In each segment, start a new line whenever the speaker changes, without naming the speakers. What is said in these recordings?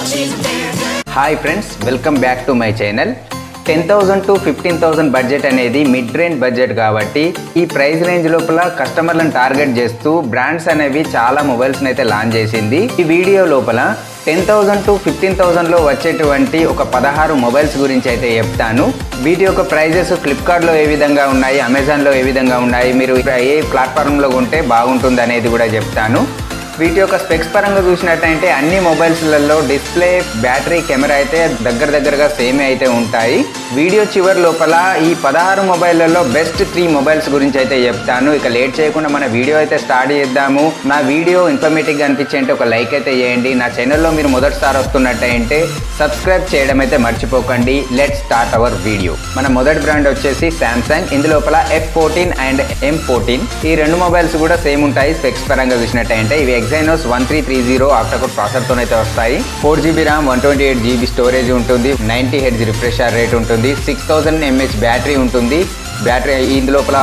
Hi friends, welcome back to my channel. 10,000 to 15,000 budget అనేది mid range budget కాబట్టి ఈ price range లోపల కస్టమర్లను టార్గెట్ చేస్తూ బ్రాండ్స్ అనేవి చాలా మొబైల్స్ని అయితే లాంచ్ చేసింది. ఈ వీడియో లోపల 10,000 to 15,000లో వచ్చేటువంటి ఒక 16 మొబైల్స్ గురించి అయితే చెప్తాను. వీటి యొక్క ప్రైజెస్ ఫ్లిప్కార్ట్లో ఏ విధంగా ఉన్నాయి, అమెజాన్లో ఏ విధంగా ఉన్నాయి, మీరు ఏ ప్లాట్ఫామ్లో కొంటే బాగుంటుంది అనేది కూడా చెప్తాను. వీటి యొక్క స్పెక్స్ పరంగా చూసినట్టయితే అన్ని మొబైల్స్లలో డిస్ప్లే, బ్యాటరీ, కెమెరా అయితే దగ్గరగా సేమే అయితే ఉంటాయి. వీడియో చివరి లోపల ఈ 16 మొబైల్లలో బెస్ట్ 3 మొబైల్స్ గురించి అయితే చెప్తాను. ఇక లేట్ చేయకుండా మన వీడియో అయితే స్టార్ట్ చేద్దాము. నా వీడియో ఇన్ఫర్మేటివ్గా అనిపించే ఒక లైక్ అయితే చేయండి. నా ఛానల్లో మీరు మొదటిసారి వస్తున్నట్టయితే సబ్స్క్రైబ్ చేయడం అయితే మర్చిపోకండి. Let's start our video. మన మొదటి బ్రాండ్ వచ్చేసి శాంసంగ్. ఇందులోపల F14 అండ్ M14 ఈ రెండు మొబైల్స్ కూడా సేమ్ ఉంటాయి స్పెక్స్ పరంగా చూసినట్టయితే. ఇవి Exynos 1330 ఆక్టాకోర్ ప్రాసెసర్తో అయితే వస్తాయి. 4GB ర్యామ్, 128GB స్టోరేజ్ ఉంటుంది, 90Hz రిఫ్రెష్ రేట్ ఉంటుంది, 6000 mAh బ్యాటరీ ఉంటుంది. బ్యాటరీ ఇందులోపల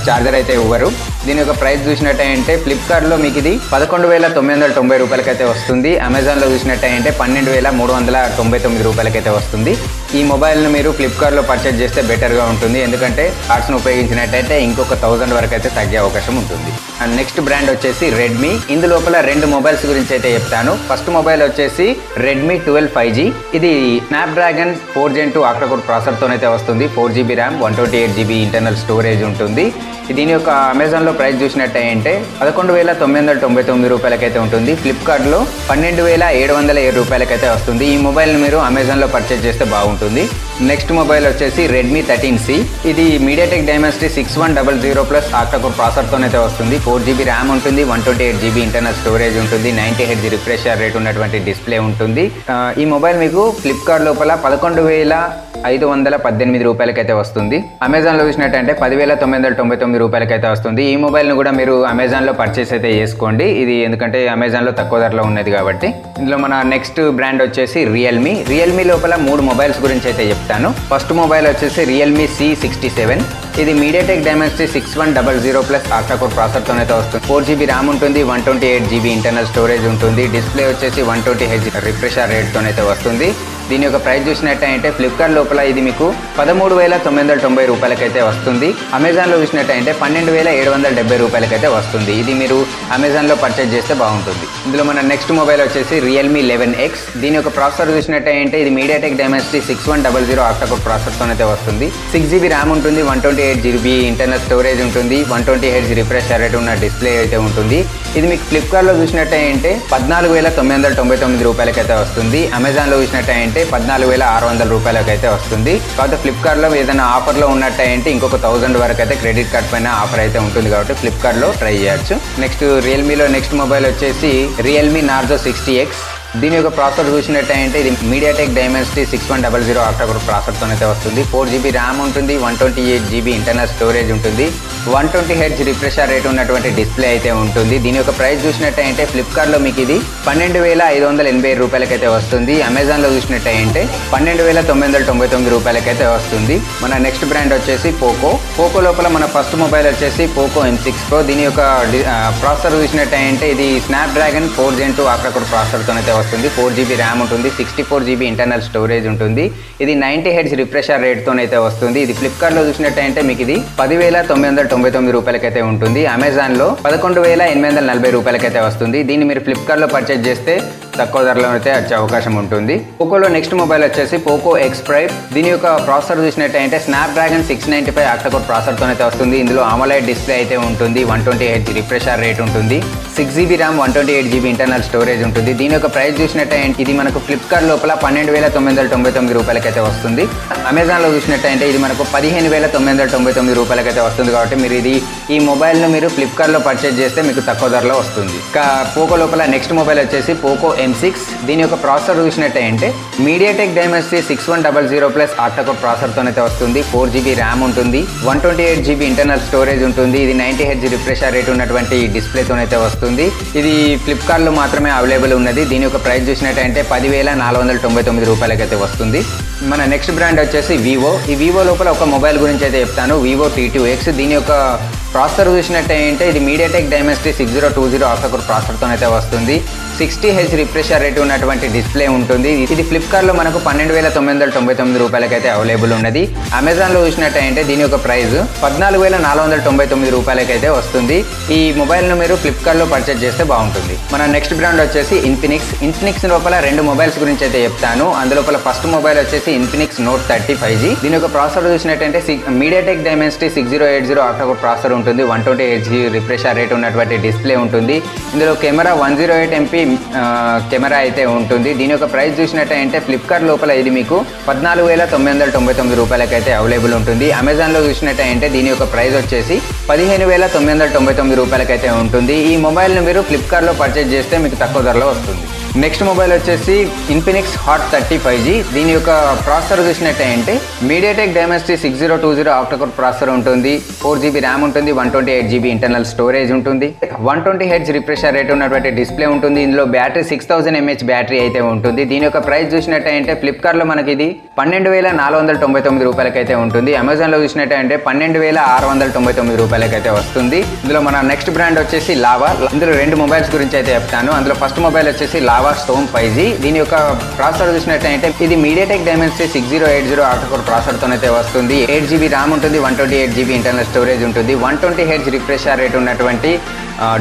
ఛార్జర్ అయితే ఇవ్వరు. దీని యొక్క ప్రైస్ చూసినట్టయితే ఫ్లిప్కార్ట్లో మీకు ఇది 11,990 రూపాయలకైతే వస్తుంది. అమెజాన్లో చూసినట్టయితే 12,399 రూపాయలకైతే వస్తుంది. ఈ మొబైల్ను మీరు ఫ్లిప్కార్ట్లో పర్చేజ్ చేస్తే బెటర్గా ఉంటుంది, ఎందుకంటే కార్డ్స్ను ఉపయోగించినట్టయితే ఇంకొక 1000 వరకు అయితే తగ్గే అవకాశం ఉంటుంది. అండ్ నెక్స్ట్ బ్రాండ్ వచ్చేసి రెడ్మీ. ఇందులోపల 2 మొబైల్స్ గురించి అయితే చెప్తాను. ఫస్ట్ మొబైల్ వచ్చేసి రెడ్మీ 12 5G. ఇది స్నాప్డ్రాగన్ 4 Gen 2 ఆక్టాకోర్ ప్రాసెసర్తో అయితే వస్తుంది. 4GB RAM, 128GB internal storage ఉంటుంది. దీని యొక్క అమెజాన్లో ప్రైస్ చూసినట్టయితే 11,999 రూపాయలకైతే ఉంటుంది. ఫ్లిప్కార్ట్లో 12,707 రూపాయలకైతే వస్తుంది. ఈ మొబైల్ని మీరు అమెజాన్లో పర్చేజ్ చేస్తే బాగుంటుంది. నెక్స్ట్ మొబైల్ వచ్చేసి రెడ్మీ 13C. ఇది మీడియాటెక్ డైమెన్సిటీ 6100 ప్లస్ ఆక్టాకోర్ ప్రాసెసర్తో అయితే వస్తుంది. 4GB ర్యామ్ ఉంటుంది, 128GB ఇంటర్నల్ స్టోరేజ్ ఉంటుంది, 90Hz రిఫ్రెష్ రేట్ ఉన్నటువంటి డిస్ప్లే ఉంటుంది. ఈ మొబైల్ మీకు ఫ్లిప్కార్ట్ లోపల 11,518 రూపాయలకైతే వస్తుంది. అమెజాన్లో చూసినట్టంటే 10,999 రూపాయలకైతే వస్తుంది. ఈ మొబైల్ను కూడా మీరు అమెజాన్లో పర్చేస్ అయితే చేసుకోండి. ఇది ఎందుకంటే అమెజాన్లో తక్కువ ధరలో ఉన్నది కాబట్టి. ఇందులో మన నెక్స్ట్ బ్రాండ్ వచ్చేసి రియల్మీ. రియల్మీ లోపల 3 మొబైల్స్ గురించి అయితే చెప్తాను. ఫస్ట్ మొబైల్ వచ్చేసి రియల్మీ C67. ఇది మీడియాటెక్ డైమెన్సిటీ 6100 ప్లస్ ఆక్టాకోర్ ప్రాసెసర్తో అయితే వస్తుంది. 4GB ర్యామ్ ఉంటుంది, 128GB ఇంటర్నల్ స్టోరేజ్ ఉంటుంది. డిస్ప్లే వచ్చేసి 120Hz రిఫ్రెష్ రేట్తో అయితే వస్తుంది. దీని యొక్క ప్రైస్ చూసినట్టయితే ఫ్లిప్కార్ట్ లోపల ఇది మీకు 13,990 రూపాయలకైతే వస్తుంది. అమెజాన్లో చూసినట్టయితే 12,770 రూపాయలకైతే వస్తుంది. ఇది మీరు అమెజాన్లో పర్చేజ్ చేస్తే బాగుంటుంది. ఇందులో మన నెక్స్ట్ మొబైల్ వచ్చేసి రియల్మీ 11X. దీని యొక్క ప్రాసెసర్ చూసినట్టయితే ఇది మీడియాటెక్ డైమెన్సిటీ 6100 ఆక్టాకోర్ ప్రాసెసర్తో అయితే వస్తుంది. 6GB ర్యామ్ ఉంటుంది, 128GB ఇంటర్నల్ స్టోరేజ్ ఉంటుంది, 120Hz రిఫ్రెష్ రేట్ ఉన్న డిస్ప్లే అయితే ఉంటుంది. ఇది మీకు ఫ్లిప్కార్ట్లో చూసినట్టయితే 14,999 రూపాయలకైతే వస్తుంది. అమెజాన్లో చూసినట్టయితే 14,600 రూపాయలకైతే వస్తుంది. కాబట్టి ఫ్లిప్కార్ట్లో ఏదైనా ఆఫర్లో ఉన్నట్టయితే ఇంకొక 1000 వరకు అయితే క్రెడిట్ కార్డ్ పైన ఆఫర్ అయితే ఉంటుంది కాబట్టి ఫ్లిప్కార్ట్లో ట్రై చేయొచ్చు. నెక్స్ట్ రియల్మీలో నెక్స్ట్ మొబైల్ వచ్చేసి రియల్మీ నార్జో 60X. దీని యొక్క ప్రాసెసర్ చూసినట్టయితే ఇది మీడియాటెక్ డైమెన్సిటీ 6100 ఆక్టాకోర్ ప్రాసెసర్తో అయితే వస్తుంది. 4GB ర్యామ్ ఉంటుంది, 128GB ఇంటర్నల్ స్టోరేజ్ ఉంటుంది, 120Hz రిఫ్రెష్ రేట్ ఉన్నటువంటి డిస్ప్లే అయితే ఉంటుంది. దీని యొక్క ప్రైస్ చూసినట్టయితే ఫ్లిప్కార్ట్లో మీకు ఇది 12,587 రూపాయలకైతే వస్తుంది. అమెజాన్లో చూసినట్టయితే 12,999 రూపాయలకైతే వస్తుంది. మన నెక్స్ట్ బ్రాండ్ వచ్చేసి పోకో. పోకో లోపల మన ఫస్ట్ మొబైల్ వచ్చేసి పోకో M6 Pro. దీని యొక్క ప్రాసెసర్ చూసినట్టయితే ఇది స్నాప్డ్రాగన్ 4 Gen 2 ఆక్టాకోర్ ప్రాసెసర్తో అయితే వస్తుంది. 4GB ర్యామ్ ఉంటుంది, 64GB ఇంటర్నల్ స్టోరేజ్ ఉంటుంది. ఇది 90Hz రిఫ్రెష్ రేట్తో అయితే వస్తుంది. ఇది ఫ్లిప్కార్ట్లో చూసినట్టయితే మీకు ఇది 10,999 రూపాయలకైతే ఉంటుంది. అమెజాన్లో 11,840 రూపాయలకైతే వస్తుంది. దీన్ని మీరు ఫ్లిప్కార్ట్లో పర్చేజ్ చేస్తే తక్కువ ధరలో అయితే వచ్చే అవకాశం ఉంటుంది. పోకోలో నెక్స్ట్ మొబైల్ వచ్చేసి పోకో X Prime. దీని యొక్క ప్రాసెసర్ చూసినట్టయితే స్నాప్డ్రాగన్ 695 ఆక్టాకోర్ ప్రాసెసర్తో అయితే వస్తుంది. ఇందులో AMOLED డిస్ప్లే అయితే ఉంటుంది, 120Hz రిఫ్రెష్ రేట్ ఉంటుంది, 6GB RAM, 128GB internal storage ఉంటుంది. దీని యొక్క ప్రైస్ చూసినట్టయితే ఇది మనకు ఫ్లిప్కార్ట్ లోపల 12,999 రూపాయలకైతే వస్తుంది. అమెజాన్లో చూసినట్టయితే ఇది మనకు 15,999 రూపాయలకైతే వస్తుంది. కాబట్టి మీరు ఈ మొబైల్ను మీరు ఫ్లిప్కార్ట్లో పర్చేజ్ చేస్తే మీకు తక్కువ ధరలో వస్తుంది. ఇంకా పోకో లోపల నెక్స్ట్ మొబైల్ వచ్చేసి పోకో M6. దీని యొక్క ప్రాసెసర్ చూసినట్టయితే మీడియాటెక్ డైమెన్సిటీ 6100 ప్లస్ ఆక్టాకోర్ ప్రాసెసర్తో అయితే వస్తుంది. 4GB ర్యామ్ ఉంటుంది, 128GB ఇంటర్నల్ స్టోరేజ్ ఉంటుంది. ఇది 90Hz రిఫ్రెష్ రేట్ ఉన్నటువంటి డిస్ప్లేతో అయితే వస్తుంది. ఇది ఫ్లిప్కార్ట్లో మాత్రమే అవైలబుల్ ఉన్నది. దీని యొక్క ప్రైస్ చూసినట్టయితే 10,499 రూపాయలకైతే వస్తుంది. మన నెక్స్ట్ బ్రాండ్ వచ్చేసి వివో. ఈ వివో లోపల ఒక మొబైల్ గురించి అయితే చెప్తాను, వివో T2X. దీని యొక్క ప్రాసెసర్ చూసినట్టయితే ఇది మీడియాటెక్ డైమెన్సిటీ 6020 ఆక్టా-కోర్ ప్రాసెసర్తో అయితే వస్తుంది. 60Hz రిఫ్రెష్ రేట్ ఉన్నటువంటి డిస్ప్లే ఉంటుంది. ఇది ఫ్లిప్కార్ట్లో మనకు 12,999 రూపాయలకైతే అవైలబుల్ ఉన్నది. అమెజాన్లో చూసినట్టయితే దీని యొక్క ప్రైస్ 14,499 రూపాయలకైతే వస్తుంది. ఈ మొబైల్ను మీరు ఫ్లిప్కార్ట్లో పర్చేజ్ చేస్తే బాగుంటుంది. మన నెక్స్ట్ బ్రాండ్ వచ్చేసి ఇన్ఫినిక్స్ లోపల 2 మొబైల్స్ గురించి అయితే చెప్తాను. అందులోపల ఫస్ట్ మొబైల్ వచ్చేసి ఇన్ఫినిక్స్ నోట్ 30 5G. దీని యొక్క ప్రాసెసర్ చూసినట్టయితే మీడియాటెక్ డైమెన్సిటీ 6080 ఆక్టా-కోర్ ప్రాసెసర్ ఉంటుంది. 128Hz రిఫ్రెష్ రేట్ ఉన్నటువంటి డిస్ప్లే ఉంటుంది. ఇందులో కెమెరా 108 MP కెమెరా అయితే ఉంటుంది. దీని యొక్క ప్రైస్ చూసినట్టయితే ఫ్లిప్కార్ట్ లోపల ఇది మీకు 14,999 రూపాయలకైతే అవైలబుల్ ఉంటుంది. అమెజాన్లో చూసినట్టయితే దీని యొక్క ప్రైస్ వచ్చేసి 15,999 రూపాయలకైతే ఉంటుంది. ఈ మొబైల్ను మీరు ఫ్లిప్కార్ట్లో పర్చేజ్ చేస్తే మీకు తక్కువ ధరలో వస్తుంది. నెక్స్ట్ మొబైల్ వచ్చేసి ఇన్ఫినిక్స్ హాట్ 30 5G. దీని యొక్క ప్రాసెసర్ చూసినట్టయితే మీడియాటెక్ డైమెన్సిటీ 6020 ఆక్టా-కోర్ ప్రాసెసర్ ఉంటుంది. 4GB ర్యామ్ ఉంటుంది. 128GB ఇంటర్నల్ స్టోరేజ్ ఉంటుంది. 120Hz రిఫ్రెష్ రేట్ ఉన్నటువంటి డిస్ప్లే ఉంటుంది. ఇందులో బ్యాటరీ 6000 mAh బ్యాటరీ అయితే ఉంటుంది. దీని యొక్క ప్రైస్ చూసినట్టయితే ఫ్లిప్కార్ట్లో మనకి ఇది 12,499 రూపాయలకైతే ఉంటుంది. అమెజాన్లో చూసినట్టయితే 12,699 రూపాయలకైతే వస్తుంది. ఇందులో మన నెక్స్ట్ బ్రాండ్ వచ్చేసి లావా. ఇందులో 2 మొబైల్స్ గురించి అయితే చెప్తాను. అందులో ఫస్ట్ మొబైల్ వచ్చేసి లావా స్టోమ్ 5G. దీని యొక్క ప్రాసెసర్ చూసినట్టయితే ఇది మీడియాటెక్ డైమెన్సిటీ 6080 ఆక్టా-కోర్ ప్రాసెసర్తో అయితే వస్తుంది. 8GB ర్యామ్ ఉంటుంది. 128GB ఇంటర్నల్ స్టోరేజ్ ఉంటుంది. 120Hz రిఫ్రెష్ రేట్ ఉన్నటువంటి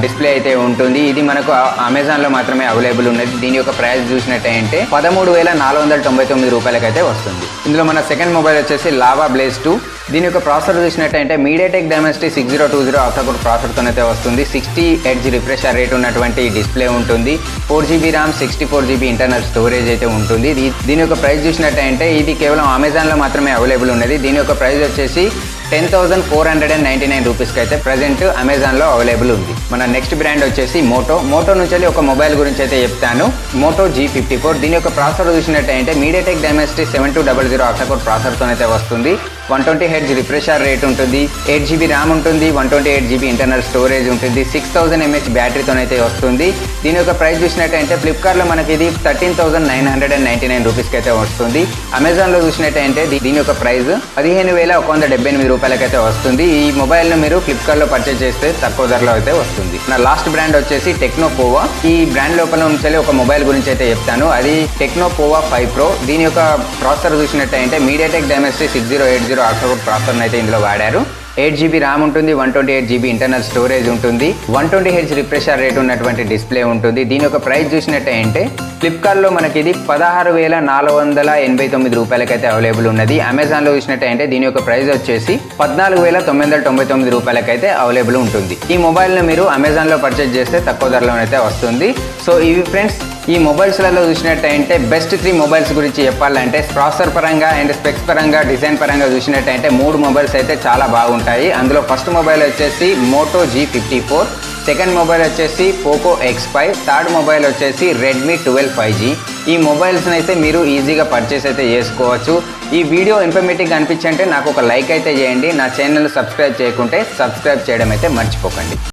డిస్ప్లే అయితే ఉంటుంది. ఇది మనకు అమెజాన్లో మాత్రమే అవైలబుల్ ఉన్నది. దీని యొక్క ప్రైస్ చూసినట్టయితే 13,499 రూపాయలకైతే వస్తుంది. ఇందులో మన సెకండ్ మొబైల్ వచ్చేసి లావా బ్లేజ్ 2. దీని యొక్క ప్రాసెసర్ చూసినట్టయితే మీడియాటెక్ డైమెన్సిటీ 6020 ఆక్టా-కోర్ ప్రాసెసర్తో అయితే వస్తుంది. 60Hz రిఫ్రెష్ రేట్ ఉన్నటువంటి డిస్ప్లే ఉంటుంది. 4GB RAM 64GB internal storage అయితే ఉంటుంది. దీని యొక్క ప్రైస్ చూసినట్టయితే ఇది కేవలం అమెజాన్లో మాత్రమే అవైలబుల్ ఉన్నది. దీని యొక్క ప్రైస్ వచ్చేసి 10,499 రూపీస్కి అయితే ప్రజెంట్ అమెజాన్లో అవైలబుల్ ఉంది. మన నెక్స్ట్ బ్రాండ్ వచ్చేసి మోటో నుంచి ఒక మొబైల్ గురించి అయితే చెప్తాను. Moto G54. దీని యొక్క ప్రాసెసర్ చూసినట్టయితే మీడియాటెక్ డైమెన్సిటీ 7200 ఆక్టా-కోర్ ప్రాసెసర్తో అయితే వస్తుంది. 120Hz రిఫ్రెష్ రేట్ ఉంటుంది. 8GB ర్యామ్ ఉంటుంది. 128GB ఇంటర్నల్ స్టోరేజ్ ఉంటుంది. 6000 mAh బ్యాటరీతో అయితే వస్తుంది. దీని యొక్క ప్రైస్ చూసినట్టయితే ఫ్లిప్కార్ట్లో మనకి ఇది 13,999 రూపీస్కి అయితే వస్తుంది. అమెజాన్లో చూసినట్టయితే దీని యొక్క ప్రైస్ 15,178 రూపాయలకైతే వస్తుంది. ఈ మొబైల్ను మీరు ఫ్లిప్కార్ట్లో పర్చేజ్ చేస్తే తక్కువ ధరలో అయితే వస్తుంది. నా లాస్ట్ బ్రాండ్ వచ్చేసి టెక్నోపోవా. ఈ బ్రాండ్ లోపల నుంచి ఒక మొబైల్ గురించి అయితే చెప్తాను. అది టెక్నోపోవా 5 Pro. దీని యొక్క ప్రాసెసర్ చూసినట్టయితే మీడియాటెక్ డైమెన్సిటీ 6080 ఆక్టా-కోర్ ప్రాసెసర్ అయితే ఇందులో వాడారు. 8GB ర్యామ్ ఉంటుంది. 128GB ఇంటర్నల్ స్టోరేజ్ ఉంటుంది. 120Hz రిఫ్రెష్ రేట్ ఉన్నటువంటి డిస్ప్లే ఉంటుంది. దీని యొక్క ప్రైస్ చూసినట్టయితే ఫ్లిప్కార్ట్లో మనకి ఇది 16,489 రూపాయలకైతే అవైలబుల్ ఉన్నది. అమెజాన్లో చూసినట్టయితే దీని యొక్క ప్రైస్ వచ్చేసి 14,999 రూపాయలకైతే అవైలబుల్ ఉంటుంది. ఈ మొబైల్ను మీరు అమెజాన్లో పర్చేజ్ చేస్తే తక్కువ ధరలోనైతే వస్తుంది. సో ఇవి ఫ్రెండ్స్ ఈ మొబైల్స్లలో చూసినట్టయితే బెస్ట్ 3 మొబైల్స్ గురించి చెప్పాలంటే ప్రాసెసర్ పరంగా అండ్ స్పెక్స్ పరంగా డిజైన్ పరంగా చూసినట్టయితే 3 మొబైల్స్ అయితే చాలా బాగుంటాయి. అందులో ఫస్ట్ మొబైల్ వచ్చేసి మోటో G54, సెకండ్ మొబైల్ వచ్చేసి పోకో X5, థర్డ్ మొబైల్ వచ్చేసి రెడ్మీ 12 5G. ఈ మొబైల్స్ని అయితే మీరు ఈజీగా పర్చేస్ అయితే చేసుకోవచ్చు. ఈ వీడియో ఇన్ఫర్మేటివ్గా అనిపించంటే నాకు ఒక లైక్ అయితే చేయండి. నా ఛానల్ సబ్స్క్రైబ్ చేయకుంటే సబ్స్క్రైబ్ చేయడం అయితే మర్చిపోకండి.